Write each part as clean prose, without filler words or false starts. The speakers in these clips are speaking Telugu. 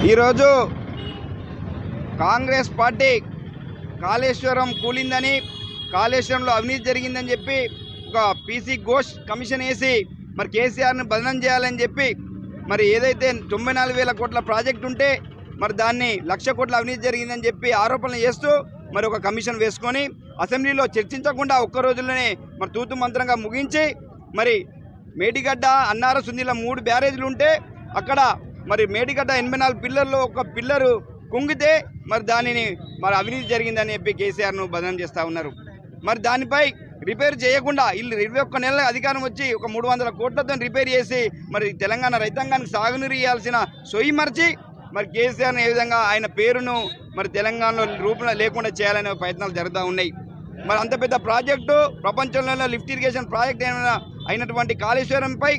ఈరోజు కాంగ్రెస్ పార్టీ కాళేశ్వరం కూలిందని, కాళేశ్వరంలో అవినీతి జరిగిందని చెప్పి ఒక పీసీ ఘోష్ కమిషన్ వేసి మరి కేసీఆర్ని బదనం చేయాలని చెప్పి మరి ఏదైతే 94,000 కోట్ల ప్రాజెక్టు ఉంటే మరి దాన్ని 1,00,000 కోట్ల అవినీతి జరిగిందని చెప్పి ఆరోపణలు చేస్తూ మరి ఒక కమిషన్ వేసుకొని అసెంబ్లీలో చర్చించకుండా ఒక్క రోజుల్లోనే మరి తూతు మంత్రంగా ముగించి మరి మేడిగడ్డ, అన్నారం, సుందిల 3 బ్యారేజీలు ఉంటే అక్కడ మరి మేడిగడ్డ 84 పిల్లర్లో ఒక పిల్లరు కుంగితే మరి దానిని మరి అవినీతి జరిగిందని చెప్పి కేసీఆర్ను బదనం చేస్తూ ఉన్నారు. మరి దానిపై రిపేర్ చేయకుండా వీళ్ళు 21 నెలల అధికారం వచ్చి ఒక 300 కోట్లతో రిపేర్ చేసి మరి తెలంగాణ రైతాంగానికి సాగునీరు ఇవ్వాల్సిన సొయ్యి మర్చి మరి కేసీఆర్ని ఏ విధంగా ఆయన పేరును మరి తెలంగాణలో రూపంలో లేకుండా చేయాలనే ప్రయత్నాలు జరుగుతూ ఉన్నాయి. మరి అంత పెద్ద ప్రాజెక్టు, ప్రపంచంలోనే లిఫ్ట్ ఇరిగేషన్ ప్రాజెక్ట్ అయినటువంటి కాళేశ్వరంపై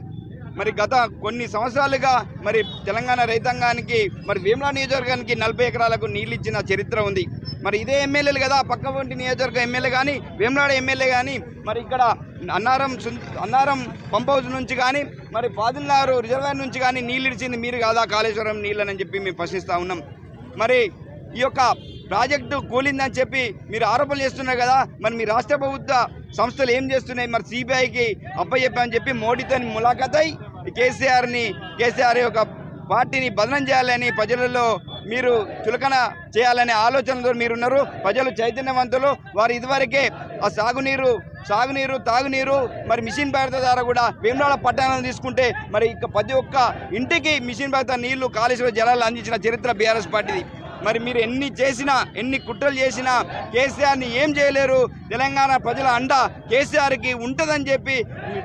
మరి గత కొన్ని సంవత్సరాలుగా మరి తెలంగాణ రైతాంగానికి మరి వేములవాడ నియోజకవర్గానికి 40 ఎకరాలకు నీళ్ళు ఇచ్చిన చరిత్ర ఉంది. మరి ఇదే ఎమ్మెల్యేలు కదా, పక్క వంటి నియోజకవర్గ ఎమ్మెల్యే కానీ, వేములవాడ ఎమ్మెల్యే కానీ మరి ఇక్కడ అన్నారం పంప్ హౌస్ నుంచి కానీ మరి పాదిల్నారు రిజర్వాయర్ నుంచి కానీ నీళ్ళు ఇచ్చింది మీరు కాదా కాళేశ్వరం నీళ్ళని చెప్పి మేము ప్రశ్నిస్తూ ఉన్నాం. మరి ఈ యొక్క ప్రాజెక్టు కూలిందని చెప్పి మీరు ఆరోపణలు చేస్తున్నారు కదా, మరి మీ రాష్ట్ర ప్రభుత్వ సంస్థలు ఏం చేస్తున్నాయి? మరి సిబిఐకి అప్పచెప్పామని చెప్పి మోడీతో ములాఖాతై కేసీఆర్ యొక్క పార్టీని బదనం చేయాలని ప్రజలలో మీరు చులకన చేయాలనే ఆలోచనతో మీరున్నారు. ప్రజలు చైతన్యవంతులు. వారు ఇదివరకే ఆ సాగునీరు తాగునీరు మరి మిషన్ భగీరథ ద్వారా కూడా వేములవాడ పట్టణాలను తీసుకుంటే మరి ఇక ప్రతి ఒక్క ఇంటికి మిషన్ భగీరథ నీళ్లు కాళేశ్వర జలాలు అందించిన చరిత్ర బీఆర్ఎస్ పార్టీది. మరి మీరు ఎన్ని కుట్రలు చేసినా కేసీఆర్ని ఏం చేయలేరు. తెలంగాణ ప్రజల అండ కేసీఆర్కి ఉంటుందని చెప్పి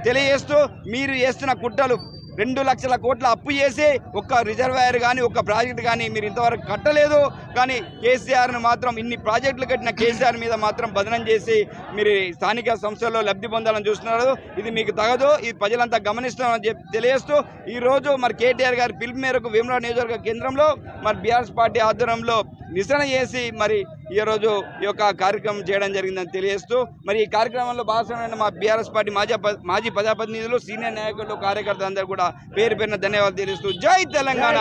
తెలియజేస్తూ మీరు చేస్తున్న కుట్రలు 2 లక్షల కోట్ల అప్పు చేసి ఒక్క రిజర్వాయర్ కానీ ఒక్క ప్రాజెక్టు కానీ మీరు ఇంతవరకు కట్టలేదు. కానీ కేసీఆర్ను మాత్రం ఇన్ని ప్రాజెక్టులు కట్టిన కేసీఆర్ మీద మాత్రం బదనం చేసి మీరు స్థానిక సంస్థల్లో లబ్ధి పొందాలని చూస్తున్నారు. ఇది మీకు తగదు. ఇది ప్రజలంతా గమనిస్తామని చెప్పి తెలియజేస్తూ ఈరోజు మరి కేటీఆర్ గారి పిలుపు మేరకు వేములవాడ నియోజకవర్గ కేంద్రంలో మరి బీఆర్ఎస్ పార్టీ ఆధ్వర్యంలో నిరసన చేసి మరి ఈరోజు ఈ యొక్క కార్యక్రమం చేయడం జరిగిందని తెలియజేస్తూ మరి ఈ కార్యక్రమంలో భాగస్వామ్యమైన మా బీఆర్ఎస్ పార్టీ మాజీ ప్రజాప్రతినిధులు, సీనియర్ నాయకులు, కార్యకర్తలు అందరూ కూడా పేరు పేరున ధన్యవాదాలు తెలియజేస్తూ జై తెలంగాణ.